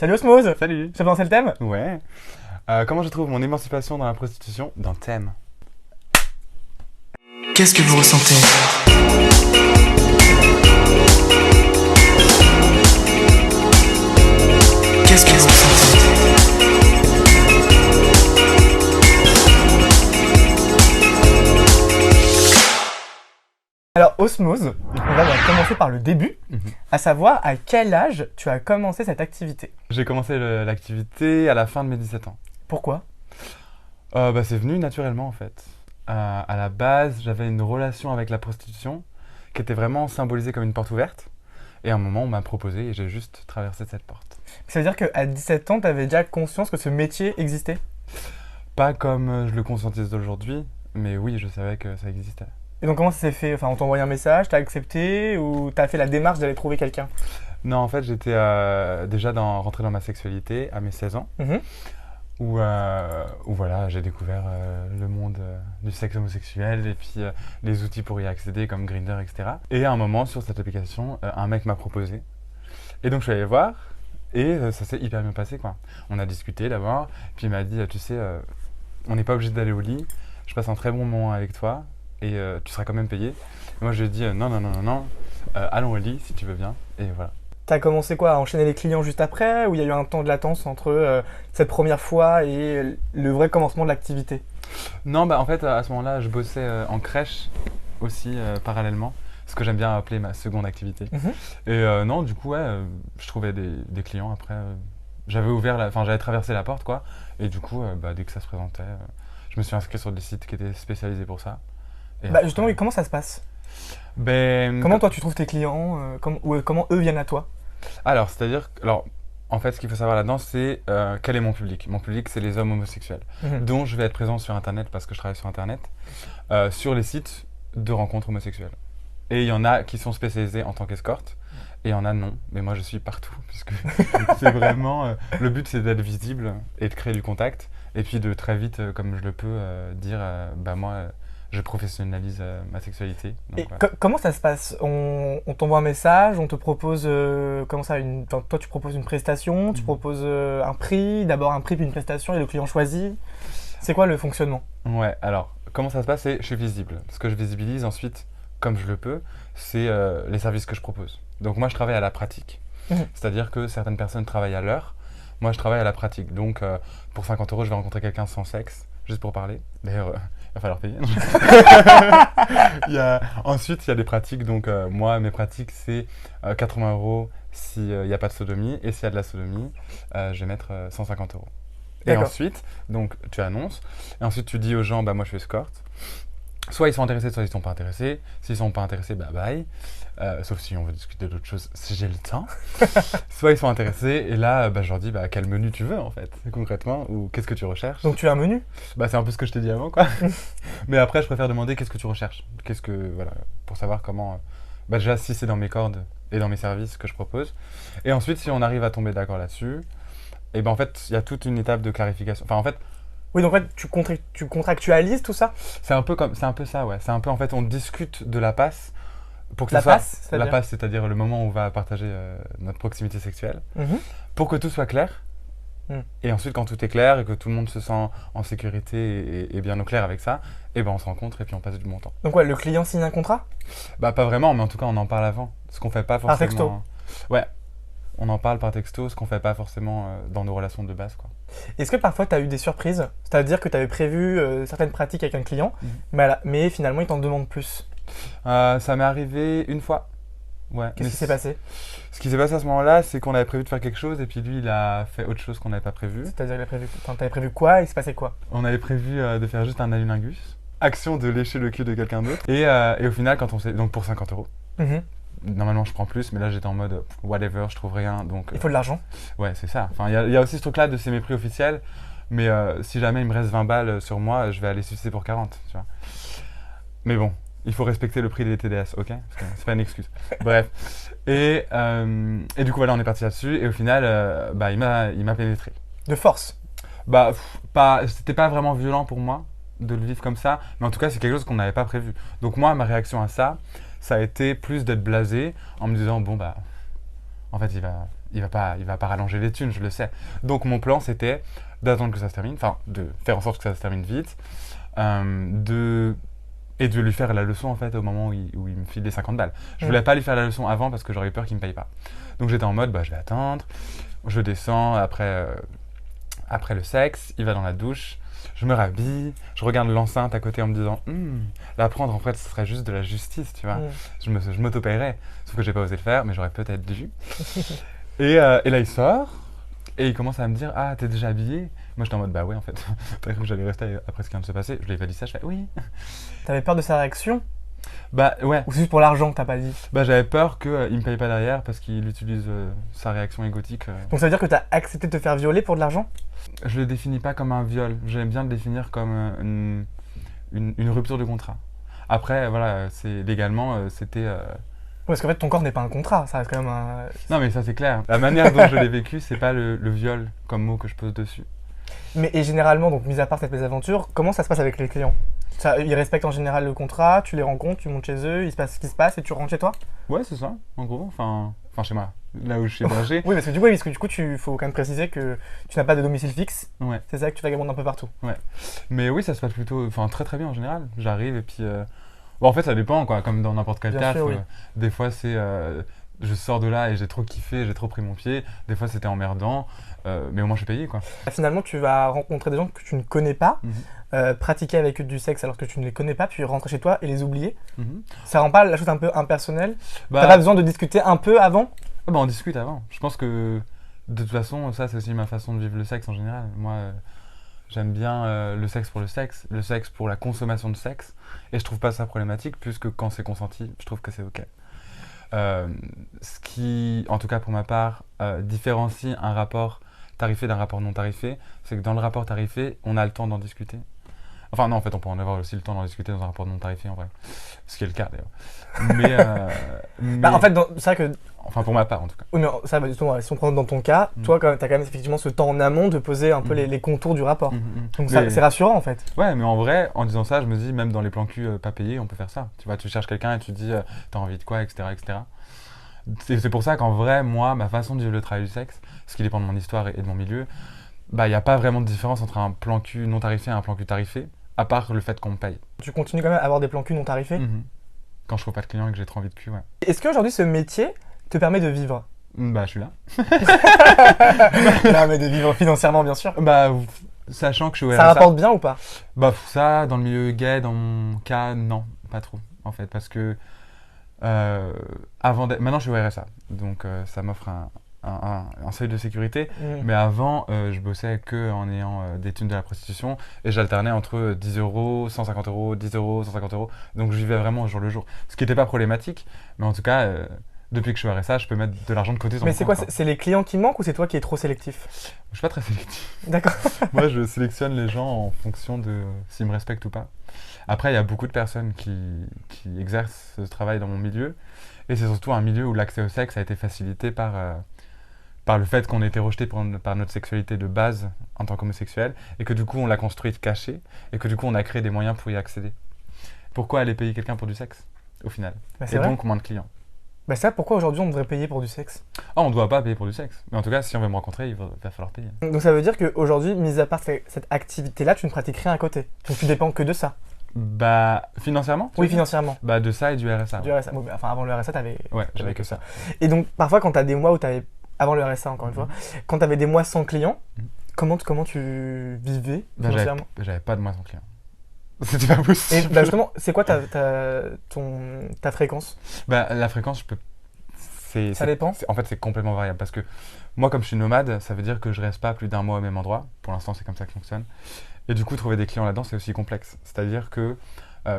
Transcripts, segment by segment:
Salut Osmose. Salut. Je te lancer le thème. Ouais. Comment je trouve mon émancipation dans la prostitution d'un thème? Qu'est-ce que vous ressentez? Qu'est-ce que vous ressentez? Alors Osmose, on va commencer par le début, à savoir à quel âge tu as commencé cette activité. J'ai commencé l'activité à la fin de mes 17 ans. Pourquoi? C'est venu naturellement en fait. À la base, j'avais une relation avec la prostitution qui était vraiment symbolisée comme une porte ouverte. Et à un moment, on m'a proposé et j'ai juste traversé cette porte. Ça veut dire qu'à 17 ans, tu avais déjà conscience que ce métier existait? Pas comme je le conscientise d'aujourd'hui, mais oui, je savais que ça existait. Et donc comment ça s'est fait? Enfin, on t'a envoyé un message, t'as accepté ou t'as fait la démarche d'aller trouver quelqu'un? Non, en fait, j'étais déjà rentré dans ma sexualité à mes 16 ans. Mhm. Où voilà, j'ai découvert le monde du sexe homosexuel et puis les outils pour y accéder comme Grindr, etc. Et à un moment, sur cette application, un mec m'a proposé. Et donc je suis allé voir et ça s'est hyper bien passé, quoi. On a discuté d'abord, puis il m'a dit, tu sais, on n'est pas obligé d'aller au lit, je passe un très bon moment avec toi et tu seras quand même payé. Et moi je lui ai dit, non, allons au lit si tu veux bien, et voilà. T'as commencé quoi, à enchaîner les clients juste après ou il y a eu un temps de latence entre cette première fois et le vrai commencement de l'activité? Non, en fait, à ce moment-là, je bossais en crèche aussi parallèlement, ce que j'aime bien appeler ma seconde activité. Mhm. Et non, du coup, ouais, je trouvais des clients après. J'avais traversé la porte, quoi. Et du coup, dès que ça se présentait, je me suis inscrit sur des sites qui étaient spécialisés pour ça. Et après, Justement, oui, comment ça se passe? ben, Comment toi tu trouves tes clients ou comment eux viennent à toi? Alors, en fait, ce qu'il faut savoir là-dedans, c'est quel est mon public. Mon public, c'est les hommes homosexuels, Mhm. dont je vais être présent sur Internet parce que je travaille sur Internet, sur les sites de rencontres homosexuelles. Et il y en a qui sont spécialisés en tant qu'escorte, et il y en a non. Mais moi, je suis partout, puisque c'est vraiment... le but, c'est d'être visible et de créer du contact, et puis de très vite, comme je le peux, dire, moi, je professionnalise ma sexualité. Donc, Et voilà. comment ça se passe? On t'envoie un message, on te propose comment ça, toi tu proposes une prestation, tu proposes un prix, d'abord un prix puis une prestation et le client choisit. C'est quoi le fonctionnement? Ouais, alors, comment ça se passe? C'est je suis visible. Ce que je visibilise ensuite, comme je le peux, c'est les services que je propose. Donc moi, je travaille à la pratique. Mhm. C'est-à-dire que certaines personnes travaillent à l'heure. Moi, je travaille à la pratique. Donc, pour 50 euros, je vais rencontrer quelqu'un sans sexe, juste pour parler. D'ailleurs, il va falloir payer. Ensuite, il y a des pratiques. Donc, moi, mes pratiques, c'est 80 euros s'il n'y a pas de sodomie. Et s'il y a de la sodomie, je vais mettre 150 euros. Et D'accord. ensuite, donc, tu annonces. Et ensuite, tu dis aux gens, moi, je suis escorte. Soit ils sont intéressés, soit ils ne sont pas intéressés. S'ils ne sont pas intéressés, bye. Sauf si on veut discuter d'autres choses, si j'ai le temps. Soit ils sont intéressés, et là, je leur dis, quel menu tu veux, en fait, concrètement, ou qu'est-ce que tu recherches. Donc tu as un menu? C'est un peu ce que je t'ai dit avant, quoi. Mais après, je préfère demander qu'est-ce que tu recherches. Voilà, pour savoir comment... déjà, si c'est dans mes cordes et dans mes services que je propose. Et ensuite, si on arrive à tomber d'accord là-dessus, et en fait, il y a toute une étape de clarification. Enfin, en fait, Oui, donc en fait tu contractualises tout ça? c'est un peu ça, ouais. C'est un peu, en fait, on discute de la passe pour que La ce soit... passe, c'est-à-dire? La passe, c'est-à-dire le moment où on va partager notre proximité sexuelle. Mhm. Pour que tout soit clair. Et ensuite, quand tout est clair et que tout le monde se sent en sécurité et bien au clair avec ça, on se rencontre et puis on passe du bon temps. Donc ouais, le client signe un contrat? Pas vraiment, mais en tout cas, on en parle avant. Ce qu'on fait pas forcément... Par texto? Ouais, on en parle par texto, ce qu'on fait pas forcément dans nos relations de base, quoi. Est-ce que parfois tu as eu des surprises? C'est-à-dire que tu avais prévu certaines pratiques avec un client, mais finalement il t'en demande plus. Ça m'est arrivé une fois. Ouais. Qu'est-ce qui s'est passé? Ce qui s'est passé à ce moment-là, c'est qu'on avait prévu de faire quelque chose et puis lui, il a fait autre chose qu'on n'avait pas prévu. C'est-à-dire t'avais prévu quoi? Il se passait quoi? On avait prévu de faire juste un anulingus. Action de lécher le cul de quelqu'un d'autre. Et au final, quand on s'est... Donc pour 50 euros. Mhm. Normalement, je prends plus, mais là, j'étais en mode whatever, je trouve rien. Donc, Il faut de l'argent. ouais, c'est ça. Enfin, il y a aussi ce truc-là de c'est mes prix officiels. Mais si jamais il me reste 20 balles sur moi, je vais aller sucer pour 40. Tu vois. Mais bon, il faut respecter le prix des TDS, ok? Parce que c'est pas une excuse. Bref. Et du coup, voilà, on est parti là-dessus. Et au final, il m'a pénétré. De force. C'était pas vraiment violent pour moi de le vivre comme ça. Mais en tout cas, c'est quelque chose qu'on n'avait pas prévu. Donc moi, ma réaction à ça, ça a été plus d'être blasé en me disant, en fait, il va pas rallonger les thunes, je le sais. Donc mon plan c'était d'attendre que ça se termine, enfin de faire en sorte que ça se termine vite, et de lui faire la leçon en fait au moment où il me file les 50 balles. Je voulais pas lui faire la leçon avant parce que j'aurais eu peur qu'il me paye pas. Donc j'étais en mode je vais attendre, je descends après le sexe, il va dans la douche, je me rhabille, je regarde l'enceinte à côté en me disant la prendre en fait ce serait juste de la justice, tu vois. Je m'auto-payerais, sauf que j'ai pas osé le faire mais j'aurais peut-être dû. Et là il sort et il commence à me dire t'es déjà habillé? Moi j'étais en mode ouais en fait, t'as cru que j'allais rester après ce qui vient de se passer? Je lui ai pas dit ça, je fais oui. T'avais peur de sa réaction? Ouais. Ou c'est juste pour l'argent que t'as pas dit? J'avais peur qu'il me paye pas derrière parce qu'il utilise sa réaction égotique. Donc ça veut dire que t'as accepté de te faire violer pour de l'argent? Je le définis pas comme un viol, j'aime bien le définir comme une rupture de contrat. Après voilà, légalement c'était... Parce qu'en fait ton corps n'est pas un contrat, ça reste quand même un... Non mais ça c'est clair, la manière dont je l'ai vécu c'est pas le viol comme mot que je pose dessus. Mais et généralement, donc mis à part cette mésaventure, comment ça se passe avec les clients? Ils respectent en général le contrat, tu les rencontres, tu montes chez eux, il se passe ce qui se passe et tu rentres chez toi? Ouais c'est ça, en gros, enfin chez moi, là où je suis hébergé. Oui, parce que du coup, faut quand même préciser que tu n'as pas de domicile fixe. Ouais. C'est ça que tu vagabondes un peu partout. Ouais. Mais oui, ça se passe plutôt, très très bien en général. J'arrive et puis, en fait ça dépend quoi, comme dans n'importe quel Bien taf. sûr, oui. Des fois c'est, je sors de là et j'ai trop kiffé, j'ai trop pris mon pied. Des fois c'était emmerdant, mais au moins je suis payé quoi. Finalement, tu vas rencontrer des gens que tu ne connais pas, pratiquer avec eux du sexe alors que tu ne les connais pas, puis rentrer chez toi et les oublier. Ça rend pas la chose un peu impersonnelle? T'as pas besoin de discuter un peu avant? On discute avant. Je pense que de toute façon, ça c'est aussi ma façon de vivre le sexe en général. Moi, j'aime bien le sexe pour la consommation de sexe, et je trouve pas ça problématique puisque quand c'est consenti, je trouve que c'est ok. Ce qui, en tout cas pour ma part, différencie un rapport tarifé d'un rapport non tarifé, c'est que dans le rapport tarifé, on a le temps d'en discuter. Enfin non, en fait, on peut en avoir aussi le temps d'en discuter dans un rapport non tarifé en vrai, ce qui est le cas d'ailleurs. Mais En fait, c'est vrai que... Enfin pour ma part en tout cas. Oui, mais ça, justement, si on prend dans ton cas, toi, tu as quand même effectivement ce temps en amont de poser un peu les contours du rapport. Donc c'est rassurant en fait. Ouais, mais en vrai, en disant ça, je me dis, même dans les plans cul pas payés, on peut faire ça. Tu vois, tu cherches quelqu'un et tu te dis, t'as envie de quoi, etc. etc. C'est pour ça qu'en vrai, moi, ma façon de vivre le travail du sexe, ce qui dépend de mon histoire et de mon milieu, il n'y a pas vraiment de différence entre un plan cul non tarifé et un plan cul tarifé, à part le fait qu'on me paye. Tu continues quand même à avoir des plans cul non tarifés? Quand je trouve pas de client et que j'ai trop envie de cul, ouais. Est-ce qu'aujourd'hui, ce métier te permet de vivre? Je suis là. Non, mais de vivre financièrement, bien sûr. Sachant que je suis au Ça RSA. rapporte bien ou pas? Ça, dans le milieu gay, dans mon cas, non, pas trop, en fait, parce que maintenant je suis au RSA, donc ça m'offre un seuil de sécurité, mais avant je bossais que en ayant des thunes de la prostitution et j'alternais entre 10 €, 150 €, 10 €, 150 €, donc je vivais vraiment au jour le jour, ce qui n'était pas problématique, mais en tout cas depuis que je suis au RSA, je peux mettre de l'argent de côté. Mais c'est quoi? C'est les clients qui manquent ou c'est toi qui es trop sélectif? Je suis pas très sélectif. D'accord. Moi, je sélectionne les gens en fonction de s'ils me respectent ou pas. Après, il y a beaucoup de personnes qui exercent ce travail dans mon milieu. Et c'est surtout un milieu où l'accès au sexe a été facilité par le fait qu'on ait été rejeté par notre sexualité de base en tant qu'homosexuel. Et que du coup, on l'a construite cachée. Et que du coup, on a créé des moyens pour y accéder. Pourquoi aller payer quelqu'un pour du sexe, au final? Et vrai. Donc, moins de clients. Pourquoi aujourd'hui on devrait payer pour du sexe? On ne doit pas payer pour du sexe. Mais en tout cas, si on veut me rencontrer, il va falloir payer. Donc ça veut dire qu'aujourd'hui, mis à part cette activité-là, tu ne pratiques rien à côté. Donc tu dépends que de ça. Financièrement? Oui, financièrement. De ça et du RSA. Du RSA. Bon, avant le RSA, j'avais que ça. Et donc parfois quand tu as des mois où tu avais, avant le RSA encore une fois, quand tu avais des mois sans clients, comment tu vivais financièrement? J'avais pas de mois sans clients. C'était pas possible. Et justement, c'est quoi ta fréquence? La fréquence, ça dépend. En fait, c'est complètement variable parce que moi, comme je suis nomade, ça veut dire que je reste pas plus d'un mois au même endroit. Pour l'instant, c'est comme ça que ça fonctionne. Et du coup, trouver des clients là-dedans, c'est aussi complexe. C'est-à-dire que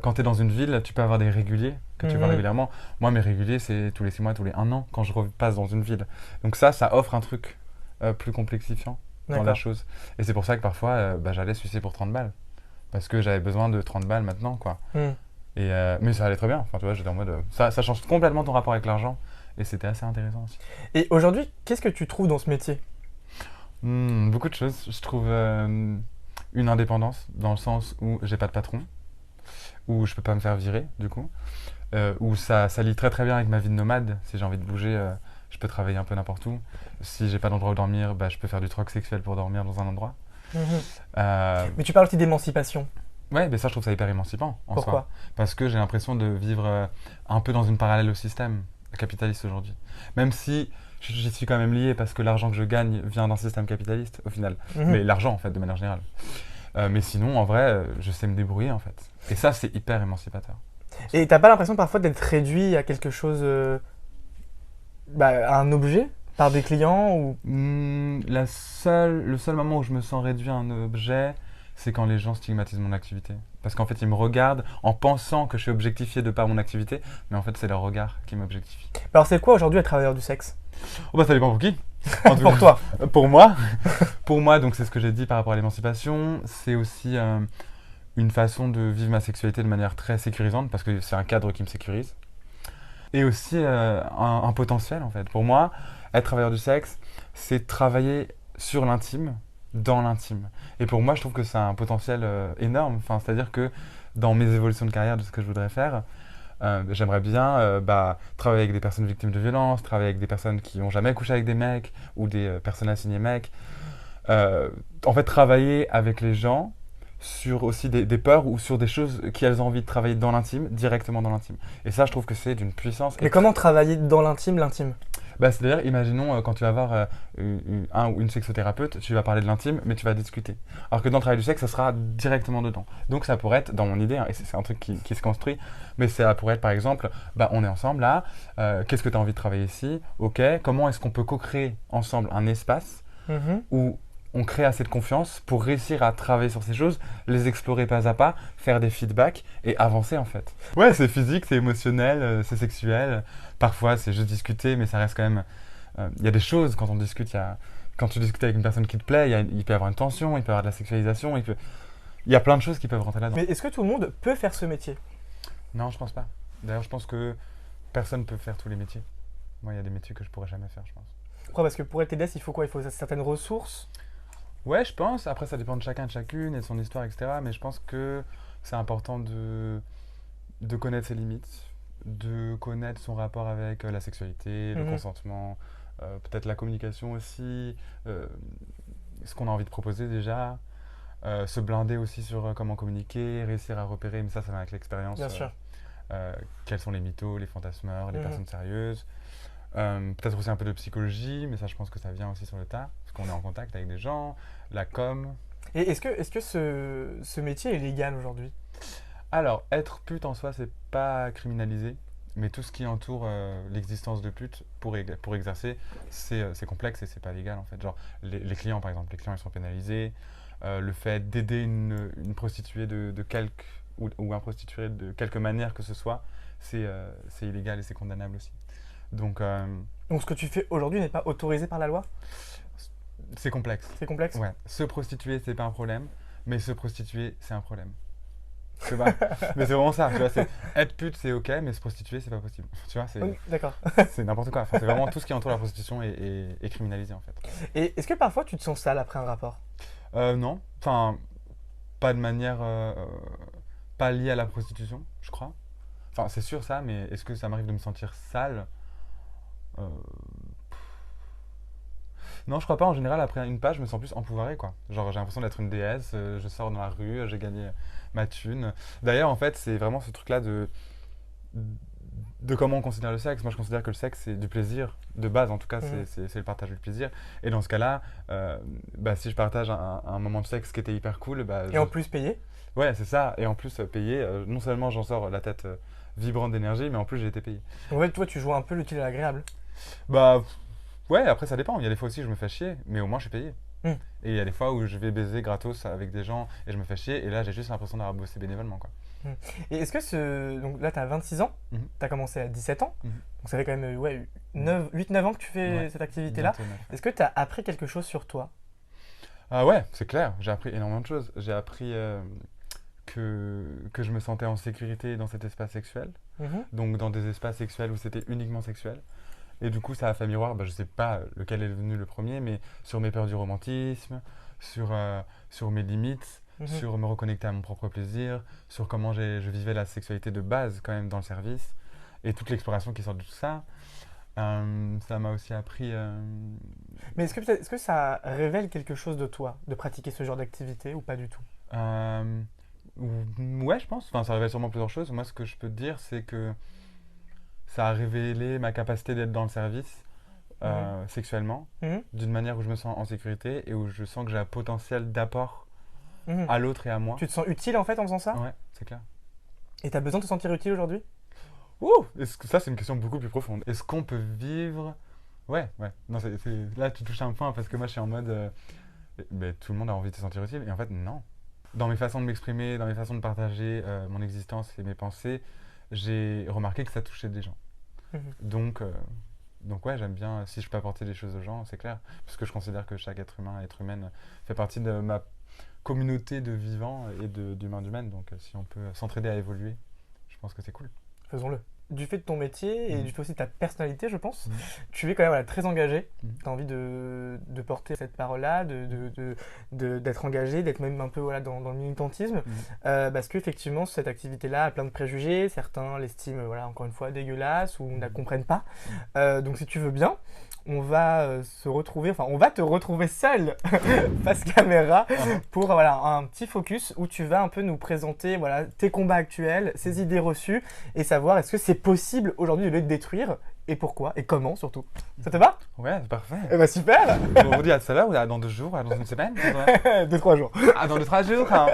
quand tu es dans une ville, tu peux avoir des réguliers que tu vois régulièrement. Moi, mes réguliers, c'est tous les 6 mois, tous les 1 an quand je repasse dans une ville. Donc ça offre un truc plus complexifiant dans la chose. Et c'est pour ça que parfois, j'allais sucer pour 30 balles. Parce que j'avais besoin de 30 balles maintenant, quoi. Mais ça allait très bien. Enfin, tu vois, j'étais en mode... ça change complètement ton rapport avec l'argent. Et c'était assez intéressant aussi. Et aujourd'hui, qu'est-ce que tu trouves dans ce métier? Beaucoup de choses. Je trouve une indépendance, dans le sens où j'ai pas de patron, où je peux pas me faire virer, du coup. Où ça lie très très bien avec ma vie de nomade. Si j'ai envie de bouger, je peux travailler un peu n'importe où. Si j'ai pas d'endroit où dormir, bah, je peux faire du troc sexuel pour dormir dans un endroit. Mhm. Euh, Mais tu parles aussi d'émancipation. ouais, mais ça, je trouve ça hyper émancipant en Pourquoi? soi. Parce que j'ai l'impression de vivre un peu dans une parallèle au système capitaliste aujourd'hui. Même si j'y suis quand même lié parce que l'argent que je gagne vient d'un système capitaliste au final. Mhm. Mais l'argent, en fait, de manière générale. Mais sinon, en vrai, je sais me débrouiller, en fait. Et ça, c'est hyper émancipateur. Et t'as pas l'impression parfois d'être réduit à quelque chose, à un objet par des clients ou... Le seul moment où je me sens réduit à un objet, c'est quand les gens stigmatisent mon activité. Parce qu'en fait, ils me regardent en pensant que je suis objectifié de par mon activité, mais en fait, c'est leur regard qui m'objectifie. Alors c'est quoi aujourd'hui être travailleur du sexe? Oh bah ça dépend pour qui. En tout Pour cas, toi. Pour moi. Pour moi, donc c'est ce que j'ai dit par rapport à l'émancipation. C'est aussi une façon de vivre ma sexualité de manière très sécurisante, parce que c'est un cadre qui me sécurise. Et aussi un potentiel, en fait. Pour moi, être travailleur du sexe, c'est travailler sur l'intime, dans l'intime. Et pour moi, je trouve que c'est un potentiel énorme. Enfin, c'est-à-dire que dans mes évolutions de carrière, de ce que je voudrais faire, j'aimerais bien travailler avec des personnes victimes de violences, travailler avec des personnes qui n'ont jamais couché avec des mecs ou des personnes assignées mecs. En fait, travailler avec les gens sur aussi des peurs ou sur des choses qu'elles ont envie de travailler dans l'intime, directement dans l'intime. Et ça, je trouve que c'est d'une puissance. Mais comment travailler dans l'intime, l'intime? C'est-à-dire, imaginons quand tu vas voir un ou une sexothérapeute, tu vas parler de l'intime, mais tu vas discuter. Alors que dans le travail du sexe, ça sera directement dedans. Donc ça pourrait être, dans mon idée, et c'est un truc qui se construit, mais ça pourrait être par exemple, on est ensemble là, qu'est-ce que tu as envie de travailler ici? Ok, comment est-ce qu'on peut co-créer ensemble un espace Mhm. où on crée assez de confiance pour réussir à travailler sur ces choses, les explorer pas à pas, faire des feedbacks et avancer en fait. Ouais, c'est physique, c'est émotionnel, c'est sexuel. Parfois, c'est juste discuter, mais ça reste quand même... Il y a des choses quand on discute, quand tu discutes avec une personne qui te plaît, il peut y avoir une tension, il peut y avoir de la sexualisation, il y a plein de choses qui peuvent rentrer là-dedans. Mais est-ce que tout le monde peut faire ce métier? Non, je pense pas. D'ailleurs, je pense que personne ne peut faire tous les métiers. Moi, il y a des métiers que je pourrais jamais faire, je pense. Pourquoi? Parce que pour être TDS, il faut quoi? Il faut certaines ressources. Ouais, je pense. Après, ça dépend de chacun, de chacune et de son histoire, etc. Mais je pense que c'est important de connaître ses limites, de connaître son rapport avec la sexualité, le Mhm. consentement, peut-être la communication aussi, ce qu'on a envie de proposer déjà, se blinder aussi sur comment communiquer, réussir à repérer, mais ça vient avec l'expérience. Bien sûr. Quels sont les mythos, les fantasmeurs, les Mhm. personnes sérieuses. Peut-être aussi un peu de psychologie, mais ça, je pense que ça vient aussi sur le tas, parce qu'on est en contact avec des gens, la com. Et est-ce que ce métier est légal aujourd'hui? Alors, être pute en soi, c'est pas criminalisé, mais tout ce qui entoure l'existence de pute pour exercer, c'est complexe et c'est pas légal en fait. Genre, les clients par exemple, les clients ils sont pénalisés. Le fait d'aider une prostituée de quelque, ou un prostitué de quelque manière que ce soit, c'est illégal et c'est condamnable aussi. Donc, Donc ce que tu fais aujourd'hui n'est pas autorisé par la loi? c'est complexe. C'est complexe? Ouais, se prostituer, c'est pas un problème, mais se prostituer, c'est un problème. Tu vois. Mais c'est vraiment ça, tu vois, être pute c'est ok, mais se prostituer c'est pas possible. Tu vois, Oui, d'accord. c'est n'importe quoi. Enfin, c'est vraiment tout ce qui entoure la prostitution est criminalisé en fait. Et est-ce que parfois tu te sens sale après un rapport? Non, enfin, pas de manière, pas liée à la prostitution, je crois. Enfin, c'est sûr ça, mais est-ce que ça m'arrive de me sentir sale? Euh, Non, je crois pas. En général, après une page, je me sens plus empouvoiré, quoi. Genre, j'ai l'impression d'être une déesse. Je sors dans la rue, j'ai gagné ma thune. D'ailleurs, en fait, c'est vraiment ce truc-là de comment on considère le sexe. Moi, je considère que le sexe, c'est du plaisir. De base, en tout cas, Mhm. c'est le partage du plaisir. Et dans ce cas-là, si je partage un moment de sexe qui était hyper cool, Et en plus payé? ouais, c'est ça. Et en plus, payé, non seulement j'en sors la tête vibrante d'énergie, mais en plus, j'ai été payé. En fait, toi, tu joues un peu l'utile à l'agréable. Bah, ouais, après, ça dépend. Il y a des fois aussi, je me fais chier, mais au moins, je suis payé. Hmm. Et il y a des fois où je vais baiser gratos avec des gens et je me fais chier, et là, j'ai juste l'impression d'avoir bossé bénévolement, quoi. Et est-ce que donc là, tu as 26 ans, Mhm. tu as commencé à 17 ans, Mhm. donc ça fait quand même 8-9 ans que tu fais Ouais, cette activité-là. Bientôt 9, ouais. Est-ce que tu as appris quelque chose sur toi? Ah ouais, c'est clair, j'ai appris énormément de choses. J'ai appris que je me sentais en sécurité dans cet espace sexuel, Mhm. donc dans des espaces sexuels où c'était uniquement sexuel. Et du coup, ça a fait miroir, je sais pas lequel est venu le premier, mais sur mes peurs du romantisme, sur mes limites, Mhm. sur me reconnecter à mon propre plaisir, sur comment je vivais la sexualité de base quand même dans le service, et toute l'exploration qui sort de tout ça. Ça m'a aussi appris. Mais est-ce que ça révèle quelque chose de toi, de pratiquer ce genre d'activité ou pas du tout? Ouais, je pense. Enfin, ça révèle sûrement plusieurs choses. Moi, ce que je peux te dire, c'est que ça a révélé ma capacité d'être dans le service sexuellement, Mhm. d'une manière où je me sens en sécurité et où je sens que j'ai un potentiel d'apport Mhm. à l'autre et à moi. Tu te sens utile en fait en faisant ça? Ouais, c'est clair. Et t'as besoin de te sentir utile aujourd'hui? Ouh, ça, c'est une question beaucoup plus profonde. Est-ce qu'on peut vivre... Ouais, ouais. Non, là, tu touches un point parce que moi, je suis en mode... ben, tout le monde a envie de se sentir utile. Et en fait, non. Dans mes façons de m'exprimer, dans mes façons de partager mon existence et mes pensées, j'ai remarqué que ça touchait des gens. Mhm. Donc ouais, j'aime bien, si je peux apporter des choses aux gens, c'est clair. Parce que je considère que chaque être humain, être humaine, fait partie de ma communauté de vivants et d'humains d'humaines. Donc si on peut s'entraider à évoluer, je pense que c'est cool. Faisons-le. Du fait de ton métier et Mhm. du fait aussi de ta personnalité, je pense, Mhm. tu es quand même voilà, très engagé. Mhm. Tu as envie de porter cette parole-là, d'être engagé, d'être même un peu voilà, dans le militantisme. Parce qu'effectivement, cette activité-là a plein de préjugés. Certains l'estiment, voilà, encore une fois, dégueulasse ou ne la comprennent pas. Donc, si tu veux bien, on va se retrouver, enfin, on va te retrouver seul face caméra pour voilà, un petit focus où tu vas un peu nous présenter voilà, tes combats actuels, ces idées reçues et savoir est-ce que c'est possible aujourd'hui de les détruire et pourquoi et comment surtout. Ça te va? Ouais, c'est parfait. Eh ben super. On vous dit à tout à l'heure ou dans 2 jours, dans une semaine? 2-3 jours. Ah, dans 2-3 jours, hein.